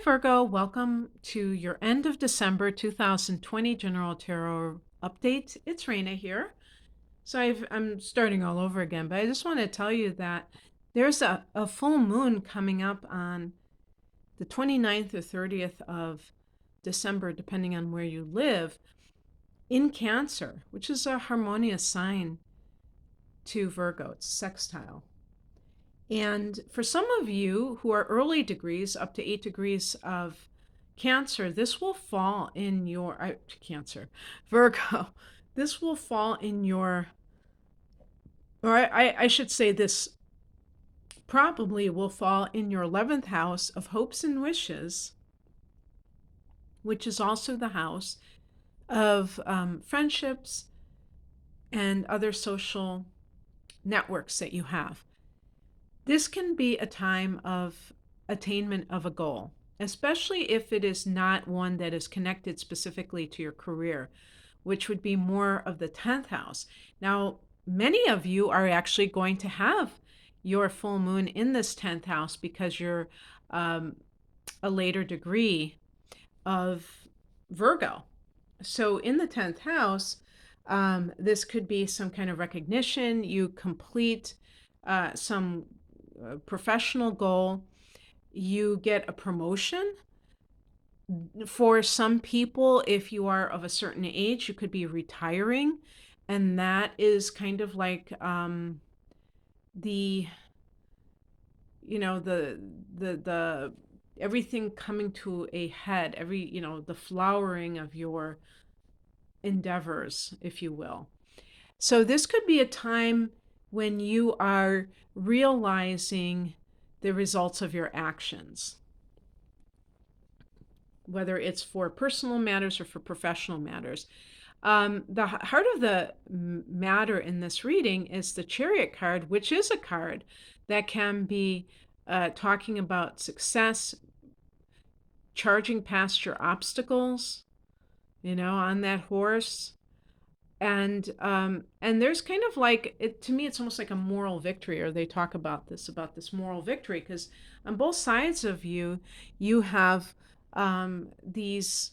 Virgo. Welcome to your end of December 2020 General Tarot update. It's Raina here. So I'm starting all over again, but I just want to tell you that there's a full moon coming up on the 29th or 30th of December, depending on where you live, in Cancer, which is a harmonious sign to Virgo. It's sextile. And for some of you who are early degrees, up to 8 degrees of Cancer, this will fall in your Cancer, Virgo. This will fall in your, or I should say, this probably will fall in your 11th house of hopes and wishes, which is also the house of friendships and other social networks that you have. This can be a time of attainment of a goal, especially if it is not one that is connected specifically to your career, which would be more of the 10th house. Now, many of you are actually going to have your full moon in this 10th house because you're a later degree of Virgo. So in the 10th house, this could be some kind of recognition. You complete some professional goal. You get a promotion. For some people, if you are of a certain age, you could be retiring. And that is kind of like the, the everything coming to a head, the flowering of your endeavors, if you will. So this could be a time when you are realizing the results of your actions, whether it's for personal matters or for professional matters. The heart of the matter in this reading is the Chariot card, which is a card that can be talking about success, charging past your obstacles, on that horse. And there's kind of like it to me, it's almost like a moral victory, or they talk about this moral victory, because on both sides of you have these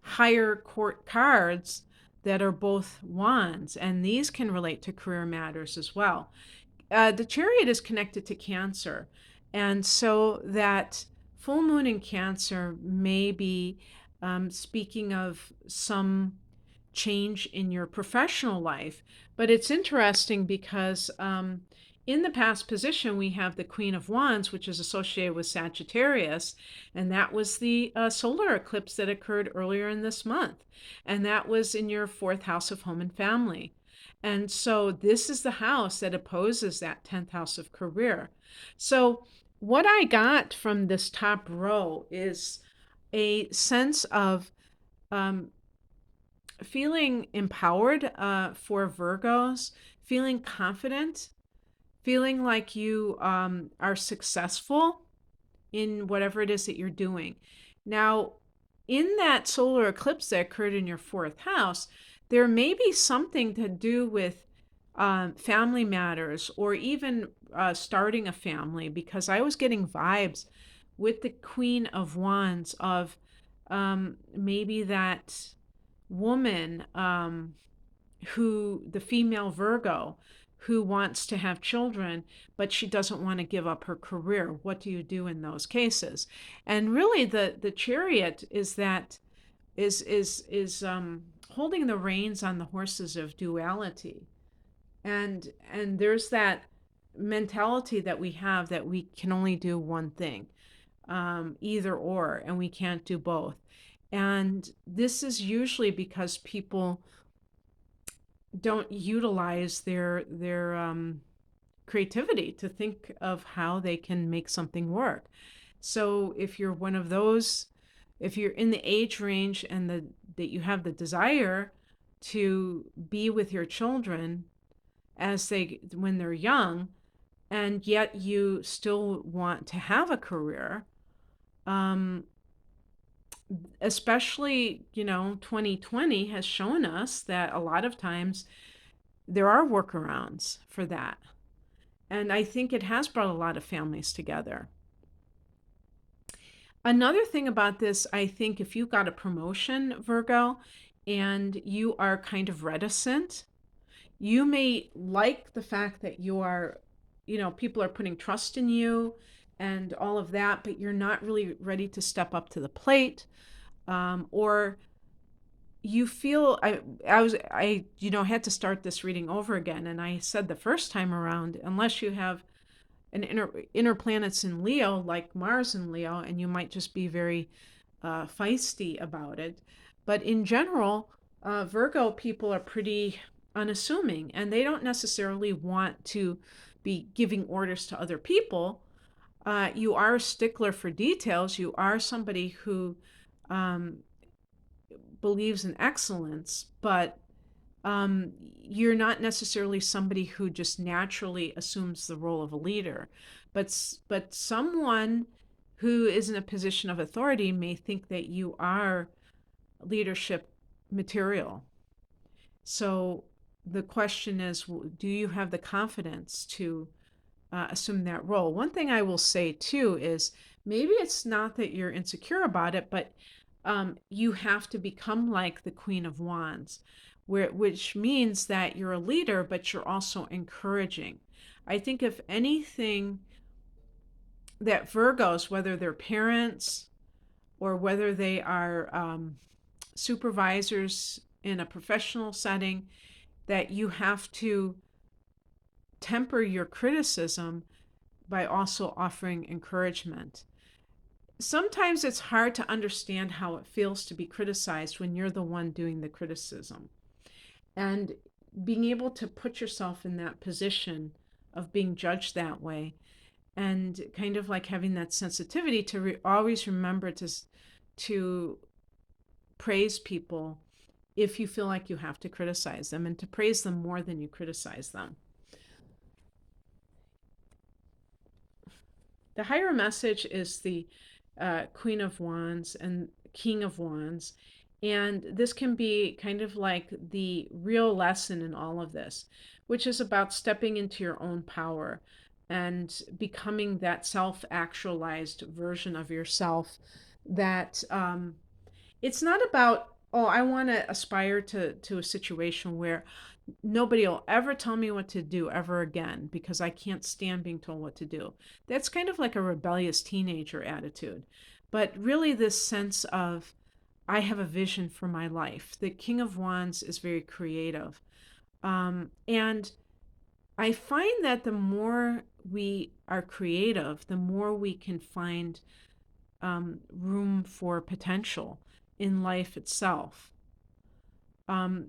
higher court cards that are both wands, and these can relate to career matters as well. The Chariot is connected to Cancer, and so that full moon in Cancer may be speaking of some change in your professional life. But it's interesting because in the past position, we have the Queen of Wands, which is associated with Sagittarius, and that was the solar eclipse that occurred earlier in this month. And that was in your fourth house of home and family. And so this is the house that opposes that 10th house of career. So what I got from this top row is a sense of feeling empowered for Virgos, feeling confident, feeling like you are successful in whatever it is that you're doing. Now, in that solar eclipse that occurred in your fourth house, there may be something to do with family matters, or even starting a family, because I was getting vibes with the Queen of Wands of maybe that woman the female Virgo who wants to have children, but she doesn't want to give up her career. What do you do in those cases? And really the Chariot is holding the reins on the horses of duality. And there's that mentality that we have that we can only do one thing, either or, and we can't do both. And this is usually because people don't utilize their creativity to think of how they can make something work. So if you're one of those, if you're in the age range and that you have the desire to be with your children when they're young, and yet you still want to have a career, especially 2020 has shown us that a lot of times there are workarounds for that, and I think it has brought a lot of families together. Another thing about this, I think if you got a promotion, Virgo, and you are kind of reticent, you may like the fact that you are, people are putting trust in you and all of that, but you're not really ready to step up to the plate. Or you feel had to start this reading over again, and I said the first time around, unless you have an inner planets in Leo, like Mars in Leo, and you might just be very feisty about it. But in general, Virgo people are pretty unassuming, and they don't necessarily want to be giving orders to other people. You are a stickler for details. You are somebody who um, believes in excellence, but um, you're not necessarily somebody who just naturally assumes the role of a leader. But someone who is in a position of authority may think that you are leadership material. So the question is, do you have the confidence to assume that role? One thing I will say too is maybe it's not that you're insecure about it, but you have to become like the Queen of Wands, which means that you're a leader, but you're also encouraging. I think if anything, that Virgos, whether they're parents or whether they are supervisors in a professional setting, that you have to temper your criticism by also offering encouragement. Sometimes it's hard to understand how it feels to be criticized when you're the one doing the criticism. And being able to put yourself in that position of being judged that way, and kind of like having that sensitivity to always remember to praise people if you feel like you have to criticize them, and to praise them more than you criticize them. The higher message is the Queen of Wands and King of Wands. And this can be kind of like the real lesson in all of this, which is about stepping into your own power and becoming that self actualized version of yourself. That it's not about, oh, I want to aspire to a situation where nobody will ever tell me what to do ever again because I can't stand being told what to do. That's kind of like a rebellious teenager attitude. But really, this sense of, I have a vision for my life. The King of Wands is very creative. And I find that the more we are creative, the more we can find room for potential in life itself.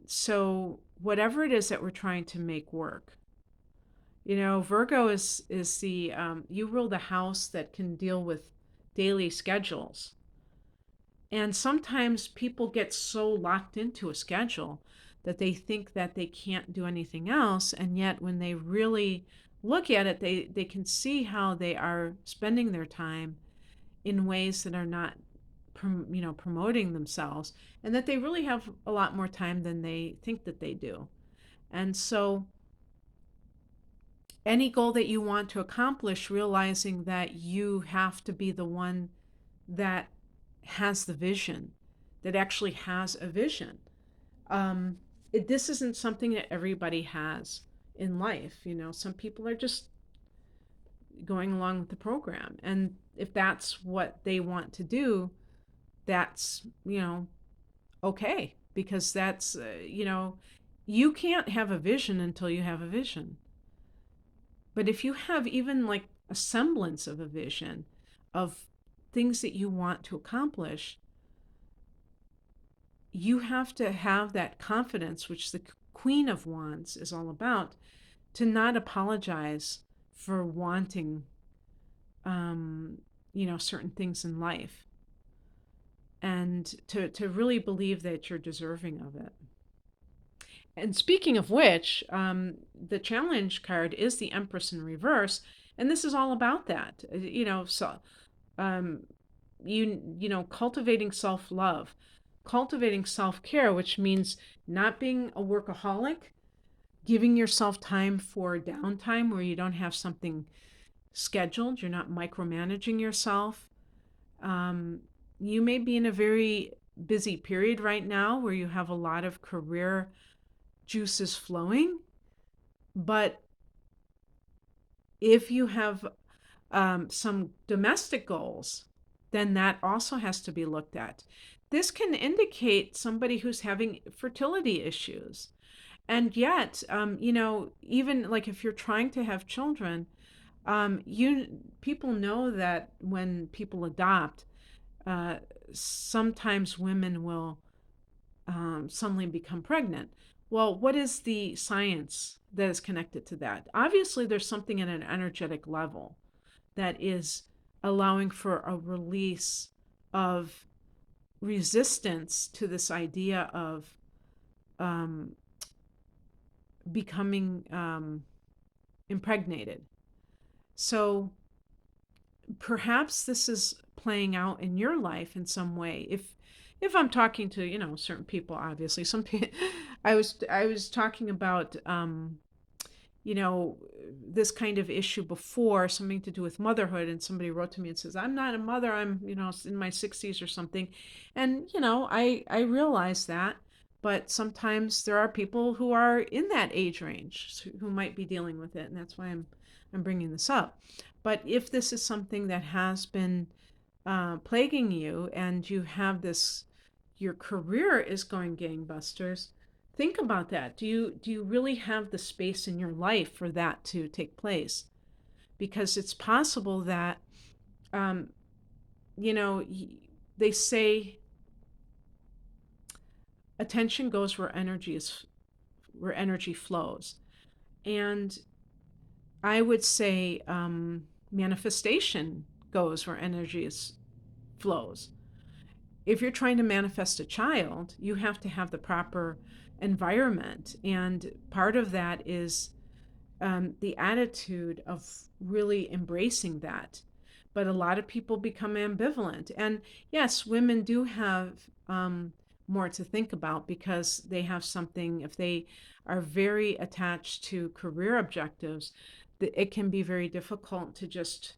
So whatever it is that we're trying to make work, Virgo is the you rule the house that can deal with daily schedules. And sometimes people get so locked into a schedule that they think that they can't do anything else. And yet, when they really look at it, they can see how they are spending their time in ways that are not, promoting themselves, and that they really have a lot more time than they think that they do. And so, any goal that you want to accomplish, realizing that you have to be the one that has the vision, that actually has a vision. This isn't something that everybody has in life. Some people are just going along with the program. And if that's what they want to do, that's, okay. Because that's, you can't have a vision until you have a vision. But if you have even like a semblance of a vision of things that you want to accomplish, you have to have that confidence, which the Queen of Wands is all about, to not apologize for wanting, certain things in life, and to really believe that you're deserving of it. And speaking of which, the challenge card is the Empress in reverse, and this is all about that. So cultivating self-love, cultivating self-care, which means not being a workaholic, giving yourself time for downtime where you don't have something scheduled, you're not micromanaging yourself, Um, you may be in a very busy period right now where you have a lot of career juices flowing, but if you have some domestic goals, then that also has to be looked at. This can indicate somebody who's having fertility issues. And yet, even like if you're trying to have children, you people know that when people adopt, uh, sometimes women will suddenly become pregnant. Well, what is the science that is connected to that? Obviously, there's something at an energetic level that is allowing for a release of resistance to this idea of um, becoming impregnated. So perhaps this is playing out in your life in some way. If I'm talking to certain people, obviously some people, I was talking about you know, this kind of issue before, something to do with motherhood. And somebody wrote to me and says, I'm not a mother. I'm, in my 60s or something. And, I realize that. But sometimes there are people who are in that age range who might be dealing with it. And that's why I'm bringing this up. But if this is something that has been plaguing you and you have this, your career is going gangbusters, think about that. Do you really have the space in your life for that to take place? Because it's possible that um, you know they say attention goes where energy flows, and I would say manifestation goes where flows. If you're trying to manifest a child, you have to have the proper environment, and part of that is the attitude of really embracing that. But a lot of people become ambivalent. And yes, women do have more to think about because they have something, if they are very attached to career objectives, that it can be very difficult to just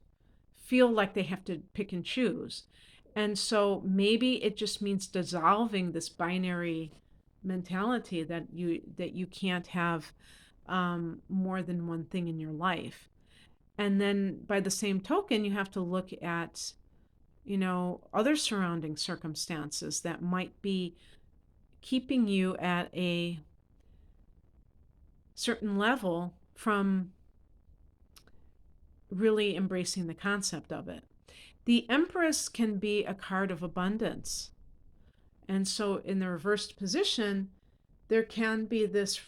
feel like they have to pick and choose. And so maybe it just means dissolving this binary mentality that you can't have more than one thing in your life. And then by the same token, you have to look at, other surrounding circumstances that might be keeping you at a certain level from really embracing the concept of it. The Empress can be a card of abundance. And so in the reversed position, there can be this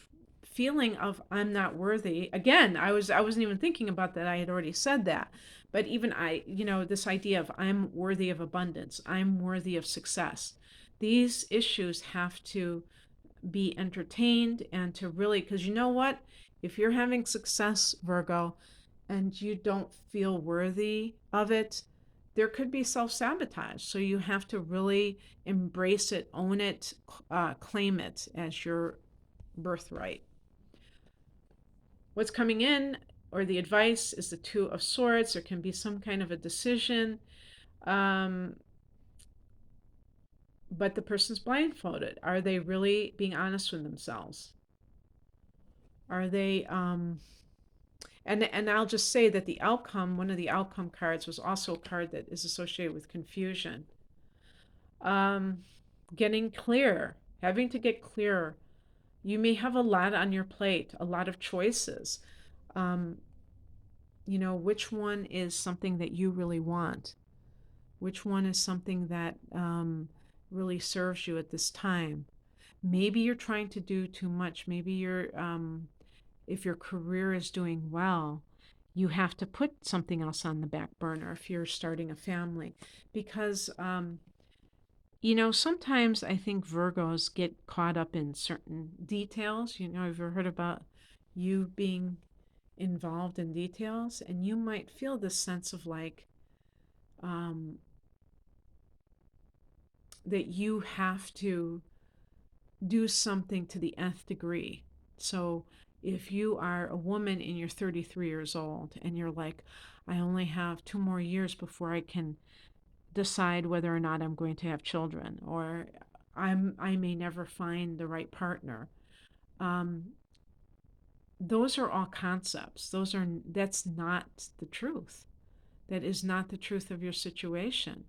feeling of I'm not worthy. Again, I wasn't even thinking about that. I had already said that. But even this idea of I'm worthy of abundance, I'm worthy of success. These issues have to be entertained and to really, because you know what? If you're having success, Virgo, and you don't feel worthy of it, there could be self sabotage. So you have to really embrace it, own it, claim it as your birthright. What's coming in, or the advice, is the Two of Swords. There can be some kind of a decision, um, but the person's blindfolded. Are they really being honest with themselves? Are they and I'll just say that the outcome, one of the outcome cards, was also a card that is associated with confusion. Um, Getting clear, having to get clearer. You may have a lot on your plate, a lot of choices. Um, which one is something that you really want? Which one is something that really serves you at this time? Maybe you're trying to do too much. Maybe if your career is doing well, you have to put something else on the back burner if you're starting a family. Because, sometimes I think Virgos get caught up in certain details. Have you ever heard about you being involved in details? And you might feel this sense of like, um, that you have to do something to the nth degree. So if you are a woman and you're 33 years old and you're like, I only have 2 more years before I can decide whether or not I'm going to have children, or I may never find the right partner. Um, those are all concepts. That's not the truth. That is not the truth of your situation.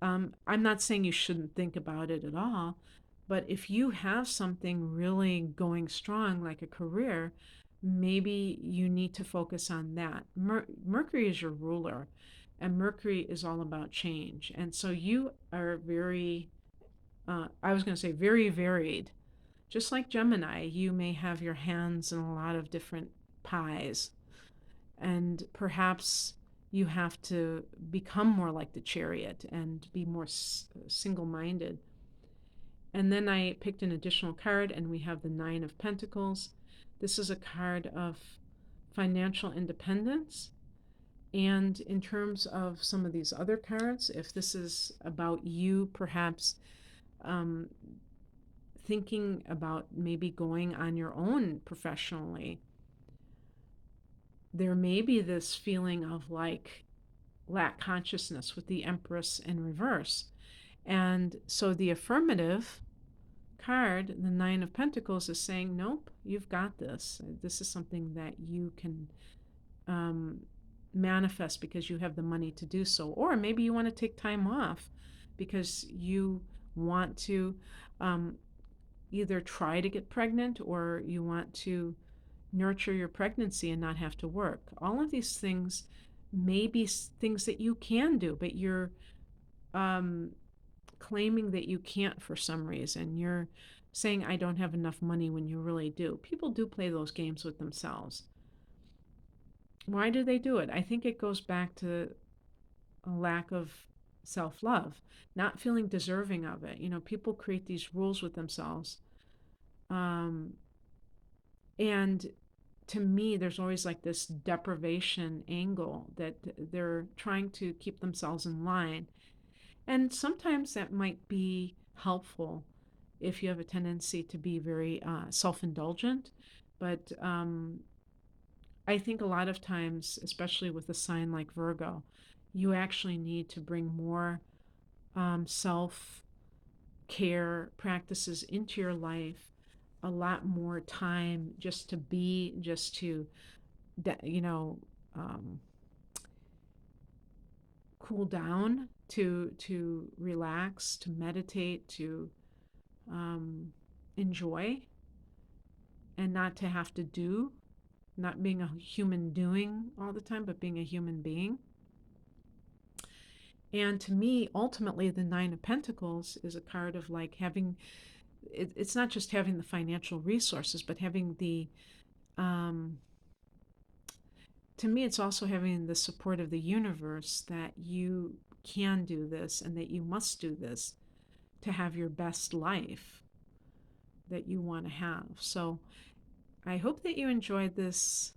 I'm not saying you shouldn't think about it at all, but if you have something really going strong, like a career, maybe you need to focus on that. Mercury is your ruler, and Mercury is all about change. And so you are very, I was going to say, very varied. Just like Gemini, you may have your hands in a lot of different pies, and perhaps you have to become more like the chariot and be more single minded. And then I picked an additional card, and we have the Nine of Pentacles. This is a card of financial independence. And in terms of some of these other cards, if this is about you perhaps um, thinking about maybe going on your own professionally, there may be this feeling of like lack consciousness with the Empress in reverse. And so the affirmative card, the Nine of Pentacles, is saying, nope, you've got this. This is something that you can um, manifest because you have the money to do so. Or maybe you want to take time off because you want to um, either try to get pregnant, or you want to nurture your pregnancy and not have to work. All of these things may be things that you can do, but you're um, claiming that you can't for some reason. You're saying, I don't have enough money when you really do. People do play those games with themselves. Why do they do it? I think it goes back to a lack of self love, not feeling deserving of it. You know, people create these rules with themselves. Um, and to me, there's always like this deprivation angle that they're trying to keep themselves in line. And sometimes that might be helpful if you have a tendency to be very self indulgent. But I think a lot of times, especially with a sign like Virgo, you actually need to bring more self care practices into your life, a lot more time just to be, just to, you know, um, cool down, to relax, to meditate, to um, enjoy, and not to have to do, not being a human doing all the time, but being a human being. And to me, ultimately, the Nine of Pentacles is a card of like having, it's not just having the financial resources, but having the, um, to me, it's also having the support of the universe that you can do this and that you must do this to have your best life that you want to have. So I hope that you enjoyed this,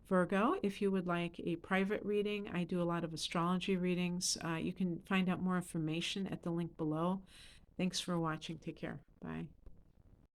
Virgo. If you would like a private reading, I do a lot of astrology readings. You can find out more information at the link below. Thanks for watching. Take care. Bye.